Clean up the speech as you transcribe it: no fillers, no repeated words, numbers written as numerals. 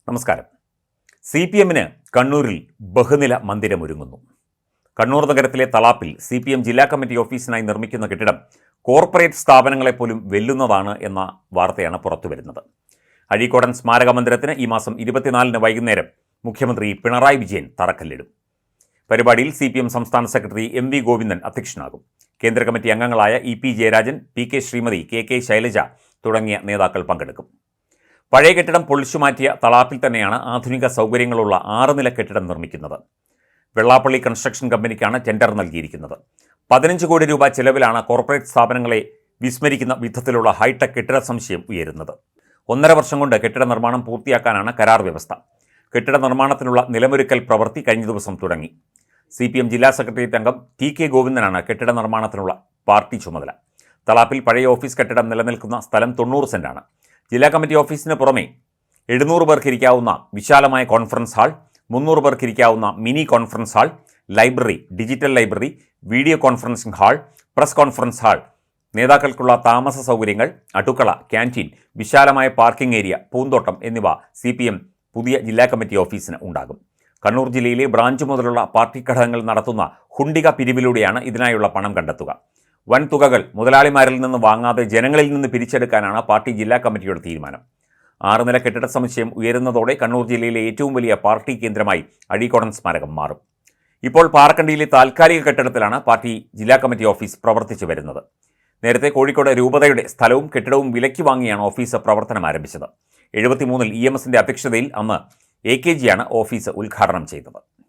നമസ്കാരം. CPM-ന് കണ്ണൂരിൽ ബഹുനില മന്ദിരമൊരുങ്ങുന്നു. കണ്ണൂർ നഗരത്തിലെ തളാപ്പിൽ CPM ജില്ലാ കമ്മിറ്റി ഓഫീസിനായി നിർമ്മിക്കുന്ന കെട്ടിടം കോർപ്പറേറ്റ് സ്ഥാപനങ്ങളെപ്പോലും വെല്ലുന്നതാണ് എന്ന വാർത്തയാണ് പുറത്തുവരുന്നത്. അഴീക്കോടൻ സ്മാരക മന്ദിരത്തിന് ഈ മാസം 24-ന് വൈകുന്നേരം മുഖ്യമന്ത്രി പിണറായി വിജയൻ തറക്കല്ലിടും. പരിപാടിയിൽ CPM സംസ്ഥാന സെക്രട്ടറി MV ഗോവിന്ദൻ അധ്യക്ഷനാകും. കേന്ദ്ര കമ്മിറ്റി അംഗങ്ങളായ EP Jayarajan, PK Shrimati, KK Shailaja തുടങ്ങിയ നേതാക്കൾ പങ്കെടുക്കും. പഴയ കെട്ടിടം പൊളിച്ചുമാറ്റിയ തളാപ്പിൽ തന്നെയാണ് ആധുനിക സൗകര്യങ്ങളുള്ള 6 നില കെട്ടിടം നിർമ്മിക്കുന്നത്. വെള്ളാപ്പള്ളി കൺസ്ട്രക്ഷൻ കമ്പനിക്കാണ് ടെൻഡർ നൽകിയിരിക്കുന്നത്. 15 കോടി രൂപ ചെലവിലാണ് കോർപ്പറേറ്റ് സ്ഥാപനങ്ങളെ വിസ്മരിക്കുന്ന വിധത്തിലുള്ള ഹൈടെക് കെട്ടിട സമുച്ചയം ഉയരുന്നത്. 1.5 വർഷം കൊണ്ട് കെട്ടിട നിർമ്മാണം പൂർത്തിയാക്കാനാണ് കരാർ വ്യവസ്ഥ. കെട്ടിട നിർമ്മാണത്തിനുള്ള നിലമൊരുക്കൽ പ്രവൃത്തി കഴിഞ്ഞ ദിവസം തുടങ്ങി. CPM ജില്ലാ സെക്രട്ടേറിയറ്റ് അംഗം TK ഗോവിന്ദനാണ് കെട്ടിട നിർമ്മാണത്തിനുള്ള പാർട്ടി ചുമതല. തളാപ്പിൽ പഴയ ഓഫീസ് കെട്ടിടം നിലനിൽക്കുന്ന സ്ഥലം 90 സെന്റാണ്. ജില്ലാ കമ്മിറ്റി ഓഫീസിന് പുറമെ 700 പേർക്ക് ഇരിക്കാവുന്ന വിശാലമായ കോൺഫറൻസ് ഹാൾ, 300 പേർക്ക് ഇരിക്കാവുന്ന mini conference hall, library, digital library, video conferencing hall, press conference hall, നേതാക്കൾക്കുള്ള താമസ സൗകര്യങ്ങൾ, അടുക്കള, ക്യാൻറ്റീൻ, വിശാലമായ പാർക്കിംഗ് ഏരിയ, പൂന്തോട്ടം എന്നിവ CPM പുതിയ ജില്ലാ കമ്മിറ്റി ഓഫീസിന് ഉണ്ടാകും. കണ്ണൂർ ജില്ലയിലെ ബ്രാഞ്ച് മുതലുള്ള പാർട്ടി ഘടകങ്ങൾ നടത്തുന്ന ഹുണ്ടിക പിരിവിലൂടെയാണ് ഇതിനായുള്ള പണം കണ്ടെത്തുക. വൻ തുകകൾ മുതലാളിമാരിൽ നിന്ന് വാങ്ങാതെ ജനങ്ങളിൽ നിന്ന് പിരിച്ചെടുക്കാനാണ് പാർട്ടി ജില്ലാ കമ്മിറ്റിയുടെ തീരുമാനം. 6 നില കെട്ടിട സമുച്ചയം ഉയരുന്നതോടെ കണ്ണൂർ ജില്ലയിലെ ഏറ്റവും വലിയ പാർട്ടി കേന്ദ്രമായി അഴീക്കോടൻ സ്മാരകം മാറും. ഇപ്പോൾ പാറക്കണ്ടിയിലെ താൽക്കാലിക കെട്ടിടത്തിലാണ് പാർട്ടി ജില്ലാ കമ്മിറ്റി ഓഫീസ് പ്രവർത്തിച്ചു വരുന്നത്. നേരത്തെ കോഴിക്കോട് രൂപതയുടെ സ്ഥലവും കെട്ടിടവും വിലയ്ക്ക് വാങ്ങിയാണ് ഓഫീസ് പ്രവർത്തനം ആരംഭിച്ചത്. 73-ൽ EMS-ന്റെ അധ്യക്ഷതയിൽ അന്ന് AKG ആണ് ഓഫീസ് ഉദ്ഘാടനം ചെയ്തത്.